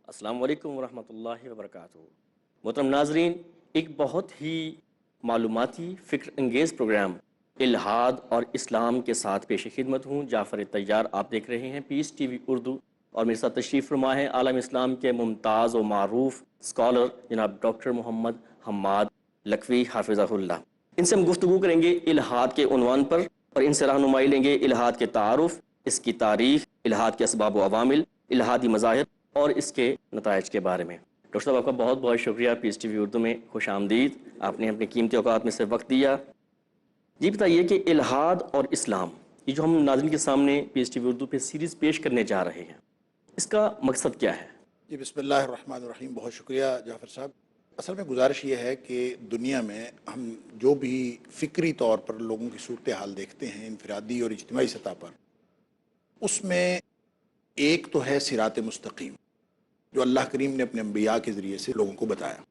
السلام علیکم ورحمۃ اللہ وبرکاتہ۔ محترم ناظرین، ایک بہت ہی معلوماتی فکر انگیز پروگرام الہاد اور اسلام کے ساتھ پیش خدمت ہوں۔ جعفر طیار آپ دیکھ رہے ہیں پیس ٹی وی اردو، اور میرے ساتھ تشریف فرما ہے عالم اسلام کے ممتاز و معروف اسکالر جناب ڈاکٹر محمد حماد لکھوی حافظہ اللہ۔ ان سے ہم گفتگو کریں گے الہاد کے عنوان پر، اور ان سے رہنمائی لیں گے الہاد کے تعارف، اس کی تاریخ، الہاد کے اسباب و عوامل، الہادی مظاہر اور اس کے نتائج کے بارے میں۔ ڈاکٹر صاحب، آپ کا بہت بہت شکریہ پیس ٹی وی اردو میں خوش آمدید، آپ نے اپنے قیمتی اوقات میں سے وقت دیا۔ جی بتائیے کہ الہاد اور اسلام، یہ جو ہم ناظرین کے سامنے پیس ٹی وی اردو پہ سیریز پیش کرنے جا رہے ہیں، اس کا مقصد کیا ہے؟ جی بسم اللہ الرحمن الرحیم، بہت شکریہ جعفر صاحب۔ اصل میں گزارش یہ ہے کہ دنیا میں ہم جو بھی فکری طور پر لوگوں کی صورتحال دیکھتے ہیں انفرادی اور اجتماعی سطح پر، اس میں ایک تو ہے صراط مستقیم جو اللہ کریم نے اپنے انبیاء کے ذریعے سے لوگوں کو بتایا۔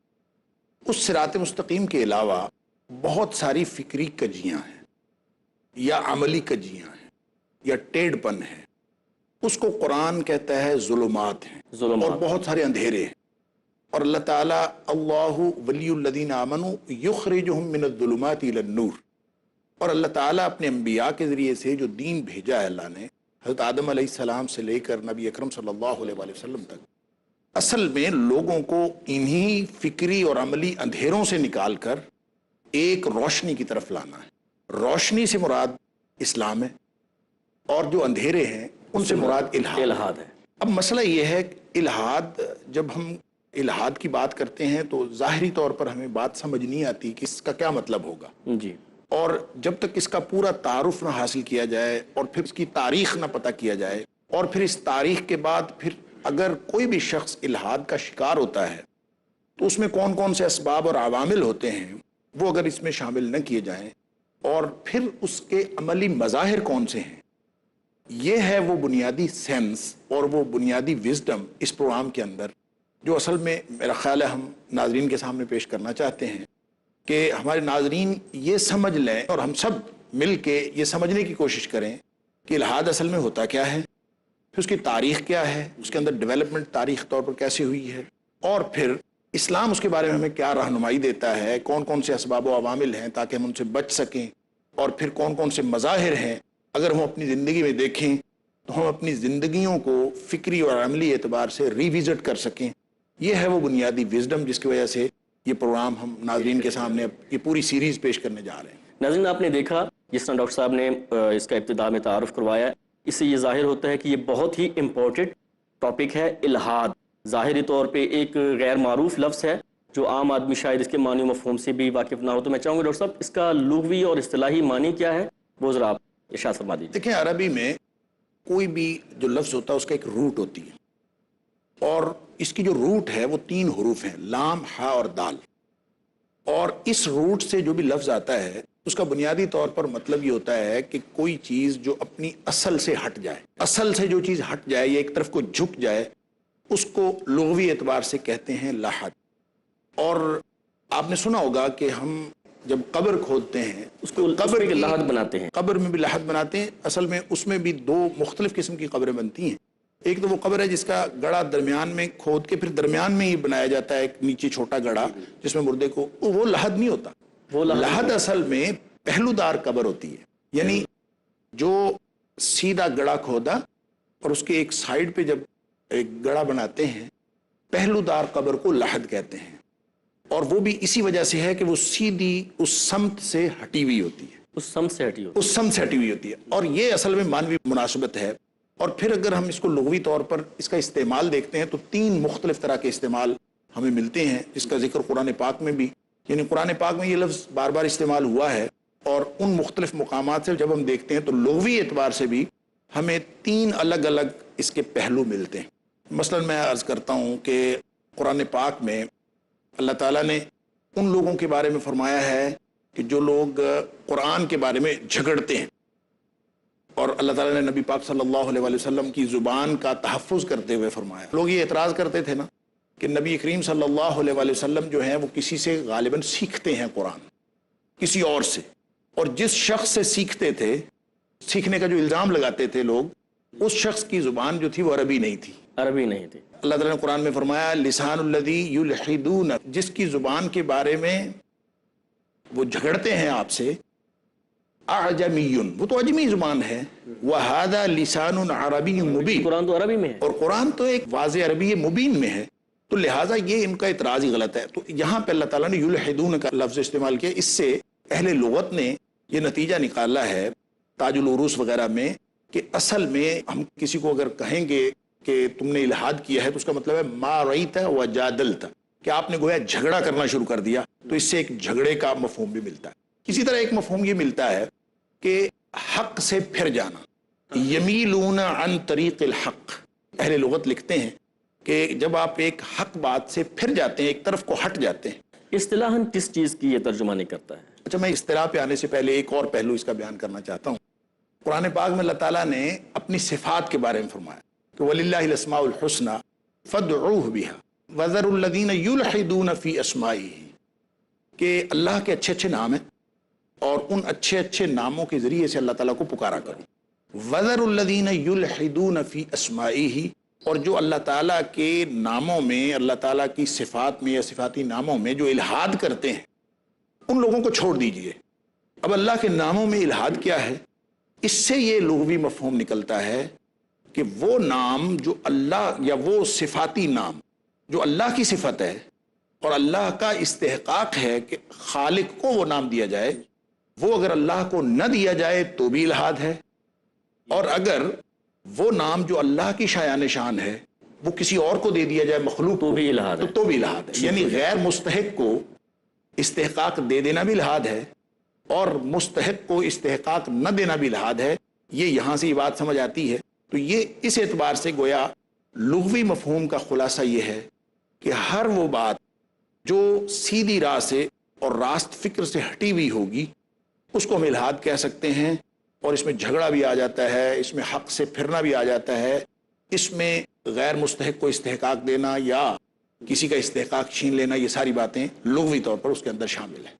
اس صراط مستقیم کے علاوہ بہت ساری فکری کجیاں ہیں یا عملی کجیاں ہیں یا ٹیڑھ پن ہے، اس کو قرآن کہتا ہے ظلمات ہیں، اور بہت سارے اندھیرے ہیں۔ اور اللہ تعالیٰ اللہ ولی الذین آمنوا یخرجہم من الظلمات الی النور، اور اللہ تعالیٰ اپنے انبیاء کے ذریعے سے جو دین بھیجا ہے اللہ نے، حضرت آدم علیہ السلام سے لے کر نبی اکرم صلی اللہ علیہ وآلہ وسلم تک، اصل میں لوگوں کو انہی فکری اور عملی اندھیروں سے نکال کر ایک روشنی کی طرف لانا ہے۔ روشنی سے مراد اسلام ہے، اور جو اندھیرے ہیں ان سے مراد الہاد ہے۔ اب مسئلہ یہ ہے کہ الہاد، جب ہم الہاد کی بات کرتے ہیں تو ظاہری طور پر ہمیں بات سمجھ نہیں آتی کہ اس کا کیا مطلب ہوگا، جی، اور جب تک اس کا پورا تعارف نہ حاصل کیا جائے اور پھر اس کی تاریخ نہ پتہ کیا جائے، اور پھر اس تاریخ کے بعد پھر اگر کوئی بھی شخص الہاد کا شکار ہوتا ہے تو اس میں کون کون سے اسباب اور عوامل ہوتے ہیں وہ اگر اس میں شامل نہ کیے جائیں، اور پھر اس کے عملی مظاہر کون سے ہیں، یہ ہے وہ بنیادی سینس اور وہ بنیادی وزڈم اس پروگرام کے اندر، جو اصل میں میرا خیال ہے ہم ناظرین کے سامنے پیش کرنا چاہتے ہیں، کہ ہمارے ناظرین یہ سمجھ لیں اور ہم سب مل کے یہ سمجھنے کی کوشش کریں کہ الہاد اصل میں ہوتا کیا ہے، پھر اس کی تاریخ کیا ہے، اس کے اندر ڈیولپمنٹ تاریخ طور پر کیسے ہوئی ہے، اور پھر اسلام اس کے بارے میں ہمیں کیا رہنمائی دیتا ہے، کون کون سے اسباب و عوامل ہیں تاکہ ہم ان سے بچ سکیں، اور پھر کون کون سے مظاہر ہیں اگر ہم اپنی زندگی میں دیکھیں تو ہم اپنی زندگیوں کو فکری اور عملی اعتبار سے ریویزٹ کر سکیں۔ یہ ہے وہ بنیادی وزڈم جس کی وجہ سے یہ پروگرام ہم ناظرین کے سامنے یہ پوری سیریز پیش کرنے جا رہے ہیں۔ ناظرین، آپ نے دیکھا جس طرح ڈاکٹر صاحب نے اس کا ابتدا میں تعارف کروایا، اس سے یہ ظاہر ہوتا ہے کہ یہ بہت ہی امپورٹنٹ ٹاپک ہے الہاد۔ ظاہری طور پہ ایک غیر معروف لفظ ہے جو عام آدمی شاید اس کے معنی و مفہوم سے بھی واقف نہ ہو، تو میں چاہوں گا ڈاکٹر صاحب اس کا لغوی اور اصطلاحی معنی کیا ہے، وہ ذرا آپ ارشاد فرما دیجیے۔ دیکھیں، عربی میں کوئی بھی جو لفظ ہوتا ہے اس کا ایک روٹ ہوتی ہے، اور اس کی جو روٹ ہے وہ 3 حروف ہیں، لام، ہا اور دال، اور اس روٹ سے جو بھی لفظ آتا ہے اس کا بنیادی طور پر مطلب یہ ہوتا ہے کہ کوئی چیز جو اپنی اصل سے ہٹ جائے، اصل سے جو چیز ہٹ جائے یا ایک طرف کو جھک جائے، اس کو لغوی اعتبار سے کہتے ہیں لحد۔ اور آپ نے سنا ہوگا کہ ہم جب قبر کھودتے ہیں اس کو قبر کی لحد بناتے ہیں، قبر میں بھی لحد بناتے ہیں۔ اصل میں اس میں بھی 2 مختلف قسم کی قبریں بنتی ہیں، ایک تو وہ قبر ہے جس کا گڑھا درمیان میں کھود کے پھر درمیان میں ہی بنایا جاتا ہے، ایک نیچے چھوٹا گڑھا جس میں مردے کو، وہ لحد نہیں ہوتا۔ وہ لحد اصل میں پہلو دار قبر ہوتی ہے، یعنی جو سیدھا گڑھا کھودا اور اس کے ایک سائیڈ پہ جب ایک گڑھا بناتے ہیں، پہلو دار قبر کو لحد کہتے ہیں، اور وہ بھی اسی وجہ سے ہے کہ وہ سیدھی اس سمت سے ہٹی ہوئی ہوتی ہے، اس سمت سے ہٹی ہوئی ہوتی ہے، اور یہ اصل میں مانوی مناسبت ہے۔ اور پھر اگر ہم اس کو لغوی طور پر اس کا استعمال دیکھتے ہیں تو 3 مختلف طرح کے استعمال ہمیں ملتے ہیں، جس کا ذکر قرآن پاک میں بھی، یعنی قرآن پاک میں یہ لفظ بار بار استعمال ہوا ہے، اور ان مختلف مقامات سے جب ہم دیکھتے ہیں تو لغوی اعتبار سے بھی ہمیں 3 الگ الگ اس کے پہلو ملتے ہیں۔ مثلا میں عرض کرتا ہوں کہ قرآن پاک میں اللہ تعالیٰ نے ان لوگوں کے بارے میں فرمایا ہے کہ جو لوگ قرآن کے بارے میں جھگڑتے ہیں، اور اللہ تعالیٰ نے نبی پاک صلی اللہ علیہ وآلہ وسلم کی زبان کا تحفظ کرتے ہوئے فرمایا۔ لوگ یہ اعتراض کرتے تھے نا کہ نبی کریم صلی اللہ علیہ وآلہ وسلم جو ہیں وہ کسی سے غالباً سیکھتے ہیں قرآن، کسی اور سے، اور جس شخص سے سیکھتے تھے، سیکھنے کا جو الزام لگاتے تھے لوگ، اس شخص کی زبان جو تھی وہ عربی نہیں تھی، عربی نہیں تھی۔ اللہ تعالیٰ نے قرآن میں فرمایا لسان الذی یلحدون، جس کی زبان کے بارے میں وہ جھگڑتے ہیں آپ سے، اعجمی، وہ تو اجمی زبان ہے، وہذا لسان عربی مبین، قرآن تو عربی میں ہے۔ اور قرآن تو ایک واضح عربی مبین میں ہے، تو لہٰذا یہ ان کا اعتراض ہی غلط ہے۔ تو یہاں پہ اللہ تعالیٰ نے یلحدون کا لفظ استعمال کیا، اس سے اہل لغت نے یہ نتیجہ نکالا ہے تاج العروس وغیرہ میں کہ اصل میں ہم کسی کو اگر کہیں گے کہ تم نے الحاد کیا ہے تو اس کا مطلب ہے ما رأیت وجادلت، کہ آپ نے گویا جھگڑا کرنا شروع کر دیا، تو اس سے ایک جھگڑے کا مفہوم بھی ملتا ہے۔ اسی طرح ایک مفہوم یہ ملتا ہے کہ حق سے پھر جانا، یمیلون عن طریق الحق، اہل لغت لکھتے ہیں کہ جب آپ ایک حق بات سے پھر جاتے ہیں، ایک طرف کو ہٹ جاتے ہیں۔ اصطلاحاً کس چیز کی یہ ترجمہ نہیں کرتا ہے؟ اچھا، میں اصطلاح پہ آنے سے پہلے ایک اور پہلو اس کا بیان کرنا چاہتا ہوں۔ قرآن پاک میں اللہ تعالیٰ نے اپنی صفات کے بارے میں فرمایا کہ وَلِلَّهِ الْأَسْمَاءُ الْحُسْنَى فَادْعُوهُ بِهَا وَذَرُوا الَّذِينَ يُلْحِدُونَ فِي أَسْمَائِهِ، کہ اللہ کے اچھے اچھے نام ہیں اور ان اچھے اچھے ناموں کے ذریعے سے اللہ تعالیٰ کو پکارا کرو۔ وَذَرُوا الَّذِينَ يُلْحِدُونَ فِي أَسْمَائِهِ، اور جو اللہ تعالیٰ کے ناموں میں، اللہ تعالیٰ کی صفات میں یا صفاتی ناموں میں جو الحاد کرتے ہیں، ان لوگوں کو چھوڑ دیجئے۔ اب اللہ کے ناموں میں الحاد کیا ہے؟ اس سے یہ لغوی مفہوم نکلتا ہے کہ وہ نام جو اللہ، یا وہ صفاتی نام جو اللہ کی صفت ہے اور اللہ کا استحقاق ہے کہ خالق کو وہ نام دیا جائے، وہ اگر اللہ کو نہ دیا جائے تو بھی الحاد ہے، اور اگر وہ نام جو اللہ کی شایان شان ہے وہ کسی اور کو دے دیا جائے، مخلوق تو بھی الحاد ہے، تو بھی الحاد ہے۔ یعنی غیر مستحق کو استحقاق دے دینا بھی الحاد ہے اور مستحق کو استحقاق نہ دینا بھی الحاد ہے۔ یہ یہاں سے یہ بات سمجھ آتی ہے۔ تو یہ اس اعتبار سے گویا لغوی مفہوم کا خلاصہ یہ ہے کہ ہر وہ بات جو سیدھی راہ سے اور راست فکر سے ہٹی ہوئی ہوگی اس کو ہم الحاد کہہ سکتے ہیں، اور اس میں جھگڑا بھی آ جاتا ہے، اس میں حق سے پھرنا بھی آ جاتا ہے، اس میں غیر مستحق کو استحقاق دینا یا کسی کا استحقاق چھین لینا، یہ ساری باتیں لغوی طور پر اس کے اندر شامل ہیں۔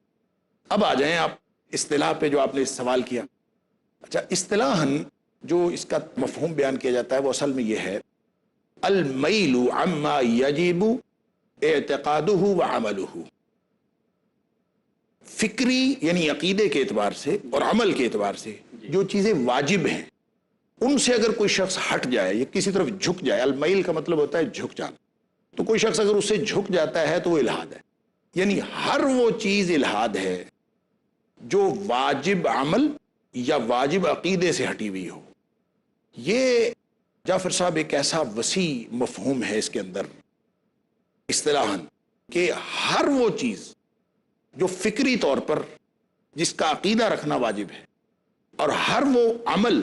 اب آ جائیں آپ اصطلاح پہ جو آپ نے سوال کیا۔ اچھا، اصطلاحاً جو اس کا مفہوم بیان کیا جاتا ہے وہ اصل میں یہ ہے المیل عما یجب اعتقادہ وعملہ، فکری یعنی عقیدے کے اعتبار سے اور عمل کے اعتبار سے جو چیزیں واجب ہیں ان سے اگر کوئی شخص ہٹ جائے یا کسی طرف جھک جائے، المیل کا مطلب ہوتا ہے جھک جانا، تو کوئی شخص اگر اس سے جھک جاتا ہے تو وہ الحاد ہے۔ یعنی ہر وہ چیز الحاد ہے جو واجب عمل یا واجب عقیدے سے ہٹی ہوئی ہو۔ یہ جعفر صاحب ایک ایسا وسیع مفہوم ہے اس کے اندر اصطلاحاً کہ ہر وہ چیز جو فکری طور پر جس کا عقیدہ رکھنا واجب ہے، اور ہر وہ عمل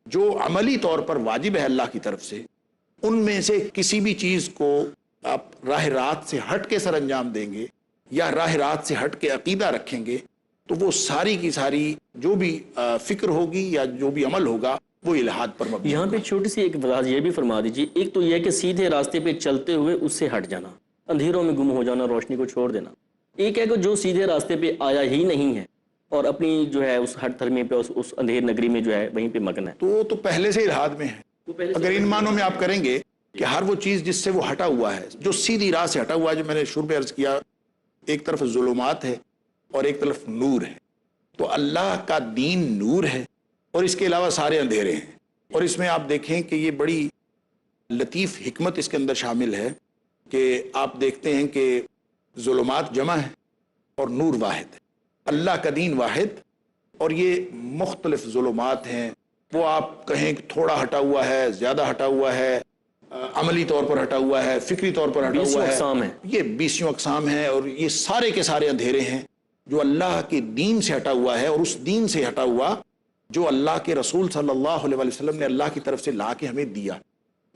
جو عملی طور پر واجب ہے اللہ کی طرف سے، ان میں سے کسی بھی چیز کو آپ راہ راست سے ہٹ کے سر انجام دیں گے یا راہ راست سے ہٹ کے عقیدہ رکھیں گے تو وہ ساری کی ساری جو بھی فکر ہوگی یا جو بھی عمل ہوگا وہ الحاد پر مبنی یہاں پہ چھوٹی سی ایک وضاحت یہ بھی فرما دیجیے۔ ایک تو یہ کہ سیدھے راستے پہ چلتے ہوئے اس سے ہٹ جانا، اندھیروں میں گم ہو جانا، روشنی کو چھوڑ دینا۔ ایک ہے کہ جو سیدھے راستے پہ آیا ہی نہیں ہے اور اپنی جو ہے اس ہٹ تھرمی پہ اس اندھیر نگری میں جو ہے وہیں پہ مگن ہے، تو پہلے سے الحاد میں ہے۔ اگر ان معنوں میں آپ کریں گے کہ ہر وہ چیز جس سے وہ ہٹا ہوا ہے، جو سیدھی راہ سے ہٹا ہوا ہے، جو میں نے شروع میں عرض کیا، ایک طرف ظلمات ہے اور ایک طرف نور ہے، تو اللہ کا دین نور ہے اور اس کے علاوہ سارے اندھیرے ہیں۔ اور اس میں آپ دیکھیں کہ یہ بڑی لطیف حکمت اس کے اندر شامل ہے کہ آپ دیکھتے ہیں کہ ظلمات جمع ہے اور نور واحد ہے، اللہ کا دین واحد، اور یہ مختلف ظلمات ہیں۔ وہ آپ کہیں کہ تھوڑا ہٹا ہوا ہے، زیادہ ہٹا ہوا ہے، عملی طور پر ہٹا ہوا ہے، فکری طور پر ہٹا ہوا ہے، اقسام ہیں، یہ 20 اقسام ہیں، اور یہ سارے کے سارے اندھیرے ہیں جو اللہ کے دین سے ہٹا ہوا ہے، اور اس دین سے ہٹا ہوا جو اللہ کے رسول صلی اللہ علیہ وسلم نے اللہ کی طرف سے لا کے ہمیں دیا،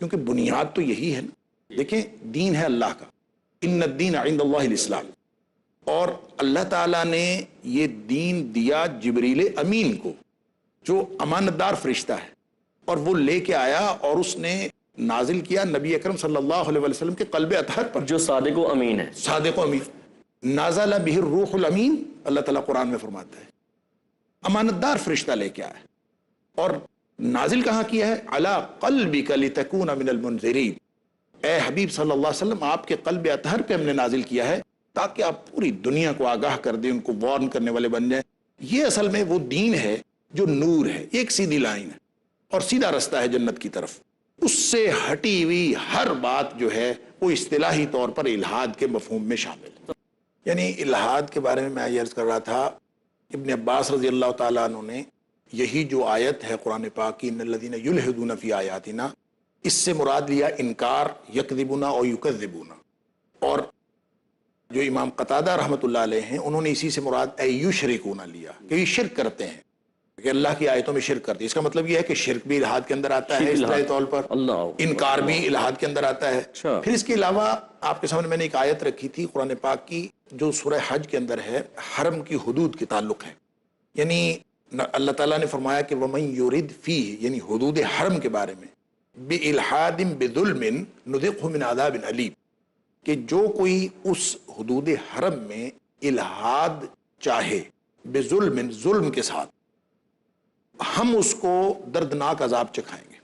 کیونکہ بنیاد تو یہی ہے نا۔ دیکھیں، دین ہے اللہ کا، ان الدین عند اللہ الاسلام، اور اللہ تعالیٰ نے یہ دین دیا جبریل امین کو جو امانت دار فرشتہ ہے، اور وہ لے کے آیا اور اس نے نازل کیا نبی اکرم صلی اللہ علیہ وسلم کے قلب اطہر پر، جو صادق و امین ہے، صادق و امین، نازل بہ الروح الامین، اللہ تعالیٰ قرآن میں فرماتا ہے امانت دار فرشتہ لے کے آیا، اور نازل کہاں کیا ہے؟ علی قلبک لتکون من المنذرین، اے حبیب صلی اللہ علیہ وسلم آپ کے قلب اطہر پہ ہم نے نازل کیا ہے تاکہ آپ پوری دنیا کو آگاہ کر دیں، ان کو وارن کرنے والے بن جائیں۔ یہ اصل میں وہ دین ہے جو نور ہے، ایک سیدھی لائن ہے اور سیدھا رستہ ہے جنت کی طرف۔ اس سے ہٹی ہوئی ہر بات جو ہے وہ اصطلاحی طور پر الحاد کے مفہوم میں شامل ہے۔ یعنی الحاد کے بارے میں یہ عرض کر رہا تھا، ابن عباس رضی اللہ تعالیٰ عنہ نے یہی جو آیت ہے قرآن پاک کی ان الذین یلحدون فی آیاتنا، اس سے مراد لیا انکار، یکذبون اور یکذبون، اور جو امام قتادہ رحمۃ اللہ علیہ ہیں انہوں نے اسی سے مراد یشرکون لیا کہ یہ شرک کرتے ہیں، کہ اللہ کی آیتوں میں شرک کرتے ہیں۔ اس کا مطلب یہ ہے کہ شرک بھی الحاد کے اندر آتا ہے اصطلاحی طور پر، انکار بھی الحاد کے اندر آتا ہے۔ پھر اس کے علاوہ آپ کے سامنے میں نے ایک آیت رکھی تھی قرآن پاک کی جو سورہ حج کے اندر ہے، حرم کی حدود کے تعلق ہے۔ یعنی اللہ تعالیٰ نے فرمایا کہ وَمَن يُرِدْ فِيهِ، یعنی حدود حرم کے بارے میں، بِإِلْحَادٍ بِظُلْمٍ نُذِقْهُ مِنْ عَذَابٍ أَلِيمٍ، کہ جو کوئی اس حدود حرم میں الحاد چاہے، بظلم، ظلم کے ساتھ، ہم اس کو دردناک عذاب چکھائیں گے۔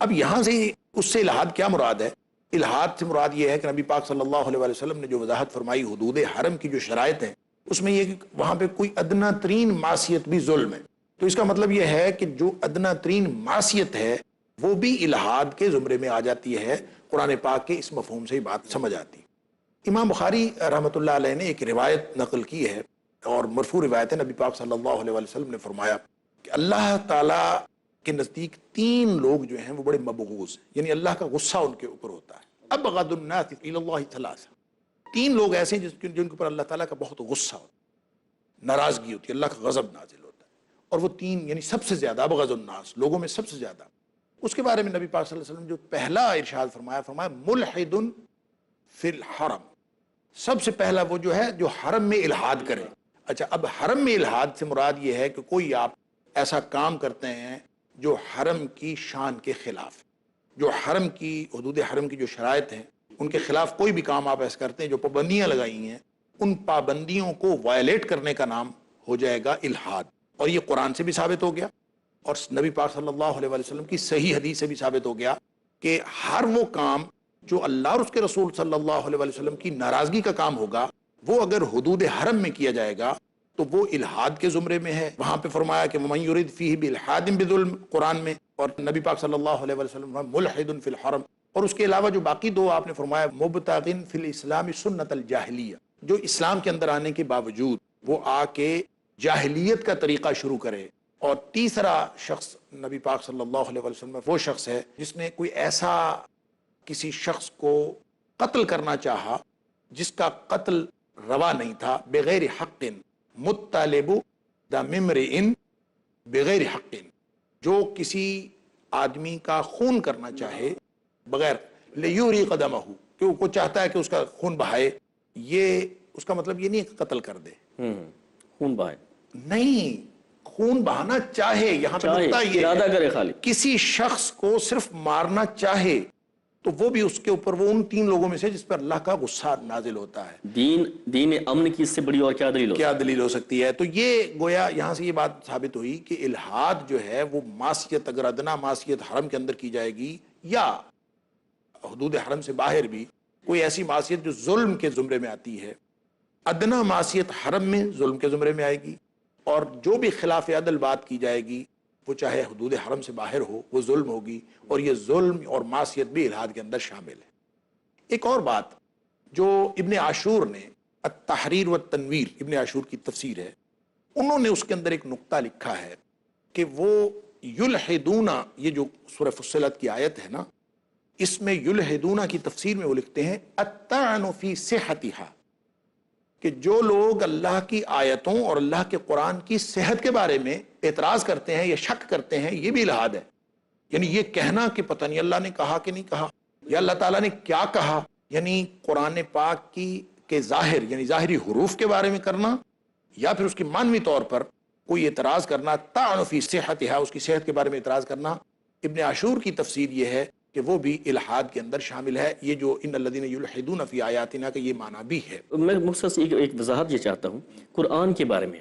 اب یہاں سے اس سے الحاد کیا مراد ہے؟ الحاد سے مراد یہ ہے کہ نبی پاک صلی اللہ علیہ وسلم نے جو وضاحت فرمائی حدود حرم کی جو شرائط ہیں، اس میں یہ کہ وہاں پہ کوئی ادنا ترین معصیت بھی ظلم ہے، تو اس کا مطلب یہ ہے کہ جو ادنا ترین معصیت ہے وہ بھی الحاد کے زمرے میں آ جاتی ہے۔ قرآن پاک کے اس مفہوم سے ہی بات سمجھ آتی۔ امام بخاری رحمۃ اللہ علیہ نے ایک روایت نقل کی ہے اور مرفوع روایت ہے، نبی پاک صلی اللہ علیہ وسلم نے فرمایا کہ اللہ تعالیٰ کے نزدیک 3 لوگ جو ہیں وہ بڑے مبغوض ہیں، یعنی اللہ کا غصہ ان کے اوپر ہوتا ہے۔ ابغض الناس الی اللہ ثلاثہ، 3 لوگ ایسے ہیں جن کے اوپر اللہ تعالیٰ کا بہت غصہ ہوتا ہے، ناراضگی ہوتی ہے، اللہ کا غضب نازل ہوتا ہے، اور وہ 3 یعنی سب سے زیادہ ابغض الناس، لوگوں میں سب سے زیادہ۔ اس کے بارے میں نبی پاک صلی اللہ علیہ وسلم جو پہلا ارشاد فرمایا ملحد فی الحرم، سب سے پہلا وہ جو ہے جو حرم میں الحاد کرے۔ اچھا، اب حرم میں الحاد سے مراد یہ ہے کہ کوئی آپ ایسا کام کرتے ہیں جو حرم کی شان کے خلاف، جو حرم کی حدود حرم کی جو شرائط ہیں ان کے خلاف کوئی بھی کام آپ ایسا کرتے ہیں، جو پابندیاں لگائی ہیں ان پابندیوں کو وائلیٹ کرنے کا نام ہو جائے گا الحاد۔ اور یہ قرآن سے بھی ثابت ہو گیا اور نبی پاک صلی اللہ علیہ وسلم کی صحیح حدیث سے بھی ثابت ہو گیا کہ ہر وہ کام جو اللہ اور اس کے رسول صلی اللہ علیہ وسلم کی ناراضگی کا کام ہوگا، وہ اگر حدود حرم میں کیا جائے گا تو وہ الحاد کے زمرے میں ہے۔ وہاں پہ فرمایا کہ وَمَن يُرِدْ فِيهِ بِإِلْحَادٍ بِظُلْمٍ قرآن میں، اور نبی پاک صلی اللہ علیہ وسلم ملحد فی الحرم۔ اور اس کے علاوہ جو باقی 2 آپ نے فرمایا مبتغٍ فی الاسلام سنت الجاہلیہ، جو اسلام کے اندر آنے کے باوجود وہ آ کے جاہلیت کا طریقہ شروع کرے۔ اور تیسرا شخص نبی پاک صلی اللہ علیہ وسلم وہ شخص ہے جس نے کوئی ایسا کسی شخص کو قتل کرنا چاہا جس کا قتل روا نہیں تھا، بغیر حق، مطالب دم امرئ بغیر حق، جو کسی آدمی کا خون کرنا چاہے بغیر، لیوری قدمہ، کہ وہ چاہتا ہے کہ اس کا خون بہائے، یہ اس کا مطلب یہ نہیں کہ قتل کر دے، خون بہائے نہیں، خون بہانا چاہے، یہاں پہ نقطہ یہ ارادہ کرے خالی، کسی شخص کو صرف مارنا چاہے تو وہ بھی اس کے اوپر وہ ان 3 لوگوں میں سے جس پر اللہ کا غصہ نازل ہوتا ہے۔ دین امن کی اس سے بڑی اور کیا دلیل ہو سکتی ہے؟ تو یہ گویا یہاں سے یہ بات ثابت ہوئی کہ الحاد جو ہے وہ معصیت، اگر ادنا معصیت حرم کے اندر کی جائے گی یا حدود حرم سے باہر بھی کوئی ایسی معصیت جو ظلم کے زمرے میں آتی ہے، ادنا معصیت حرم میں ظلم کے زمرے میں آئے گی، اور جو بھی خلاف عدل بات کی جائے گی وہ چاہے حدود حرم سے باہر ہو وہ ظلم ہوگی، اور یہ ظلم اور معصیت بھی الحاد کے اندر شامل ہے۔ ایک اور بات جو ابن عاشور نے التحریر والتنویر، ابن عاشور کی تفسیر ہے، انہوں نے اس کے اندر ایک نقطہ لکھا ہے کہ وہ یلحدون، یہ جو سورہ فصلت کی آیت ہے نا، اس میں یلحدون کی تفسیر میں وہ لکھتے ہیں الطعن فی صحتها، کہ جو لوگ اللہ کی آیتوں اور اللہ کے قرآن کی صحت کے بارے میں اعتراض کرتے ہیں یا شک کرتے ہیں، یہ بھی الحاد ہے۔ یعنی یہ کہنا کہ پتہ نہیں اللہ نے کہا کہ نہیں کہا، یا اللہ تعالیٰ نے کیا کہا، یعنی قرآن پاک کی کے ظاہر یعنی ظاہری حروف کے بارے میں کرنا، یا پھر اس کی معنوی طور پر کوئی اعتراض کرنا، طعن فی صحتها، اس کی صحت کے بارے میں اعتراض کرنا۔ ابن عاشور کی تفسیر یہ ہے کہ وہ بھی الحاد کے اندر شامل ہے، یہ جو ان الذین یلحدون فی آیاتنا کا یہ معنی بھی ہے۔ میں مختصر ایک وضاحت یہ چاہتا ہوں قرآن کے بارے میں۔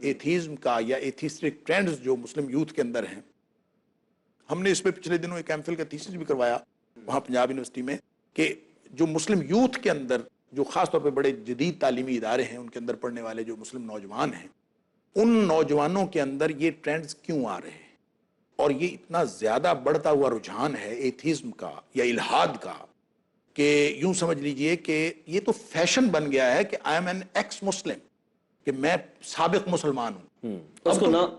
ایتھیزم کا یا ایتھیسٹک ٹرینڈز جو مسلم یوتھ کے اندر ہیں. ہم نے اس پہ پچھلے دنوں ایک ایم فل کا تھیسس بھی کروایا وہاں پنجاب یونیورسٹی میں کہ جو مسلم یوتھ کے اندر جو خاص طور پہ بڑے جدید تعلیمی ادارے ہیں ان کے اندر پڑھنے والے جو مسلم نوجوان ہیں ان نوجوانوں کے اندر یہ ٹرینڈز کیوں آ رہے ہیں اور یہ اتنا زیادہ بڑھتا ہوا رجحان ہے ایتھیزم کا یا الحاد کا کہ یوں سمجھ لیجئے کہ یہ تو فیشن بن گیا ہے کہ I am an ex Muslim, کہ میں سابق مسلمان ہوں.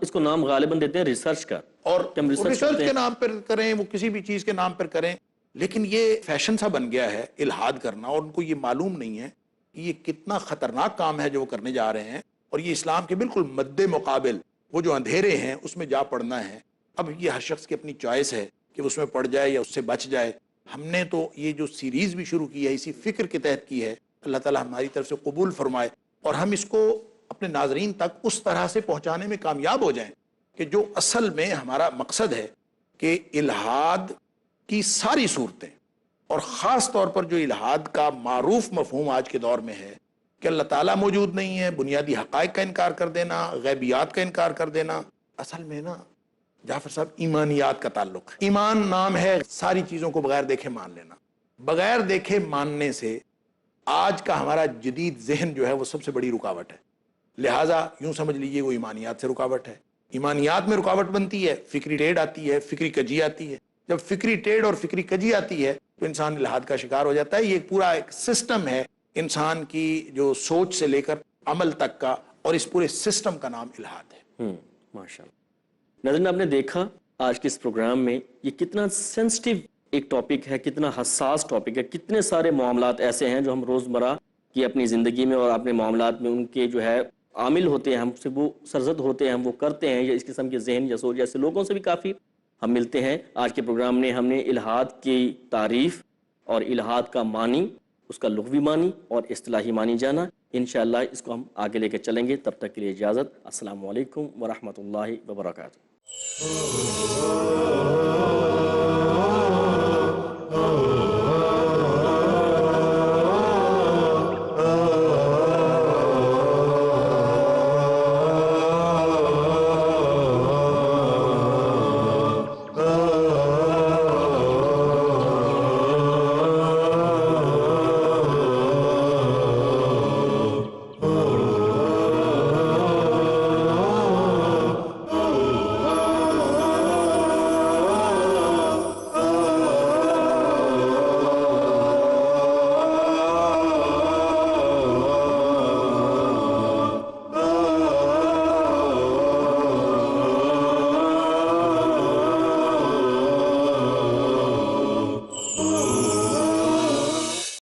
اس کو نام غالباً دیتے ہیں ریسرچ کا، اور کہ ہم ریسرچ کے نام پر کریں، وہ کسی بھی چیز کے نام پر کریں، لیکن یہ فیشن سا بن گیا ہے الحاد کرنا، اور ان کو یہ معلوم نہیں ہے کہ یہ کتنا خطرناک کام ہے جو وہ کرنے جا رہے ہیں، اور یہ اسلام کے بالکل مد مقابل وہ جو اندھیرے ہیں اس میں جا پڑنا ہے. اب یہ ہر شخص کی اپنی چوائس ہے کہ اس میں پڑ جائے یا اس سے بچ جائے. ہم نے تو یہ جو سیریز بھی شروع کی ہے اسی فکر کے تحت کی ہے، اللہ تعالی ہماری طرف سے قبول فرمائے اور ہم اس کو اپنے ناظرین تک اس طرح سے پہنچانے میں کامیاب ہو جائیں کہ جو اصل میں ہمارا مقصد ہے کہ الحاد کی ساری صورتیں، اور خاص طور پر جو الحاد کا معروف مفہوم آج کے دور میں ہے کہ اللہ تعالیٰ موجود نہیں ہے، بنیادی حقائق کا انکار کر دینا، غیبیات کا انکار کر دینا، اصل میں نا جعفر صاحب ایمانیات کا تعلق ہے. ایمان نام ہے ساری چیزوں کو بغیر دیکھے مان لینا. بغیر دیکھے ماننے سے آج کا ہمارا جدید ذہن جو ہے وہ سب سے بڑی رکاوٹ ہے. لہٰذا یوں سمجھ لیجئے وہ ایمانیات سے رکاوٹ ہے. ایمانیات میں رکاوٹ بنتی ہے، فکری ٹیڑھ آتی ہے، فکری کجی آتی ہے. جب فکری ٹیڑھ اور فکری کجی آتی ہے تو انسان الحاد کا شکار ہو جاتا ہے. یہ پورا ایک سسٹم ہے انسان کی جو سوچ سے لے کر عمل تک کا، اور اس پورے سسٹم کا نام الحاد ہے. ماشاء اللہ. ناظرین، آپ نے دیکھا آج کے اس پروگرام میں یہ کتنا سینسٹیو ایک ٹاپک ہے، کتنا حساس ٹاپک ہے. کتنے سارے معاملات ایسے ہیں جو ہم روزمرہ کی اپنی زندگی میں اور اپنے معاملات میں ان کے جو ہے عامل ہوتے ہیں، ہم سے وہ سرزد ہوتے ہیں، ہم وہ کرتے ہیں، یا اس قسم کے ذہن یا سوچ جیسے لوگوں سے بھی کافی ہم ملتے ہیں. آج کے پروگرام میں ہم نے الحاد کی تعریف اور الحاد کا معنی، اس کا لغوی معنی اور اصطلاحی معنی جانا. انشاءاللہ اس کو ہم آگے لے کے چلیں گے. تب تک کے لیے اجازت. السلام علیکم ورحمۃ اللہ وبرکاتہ.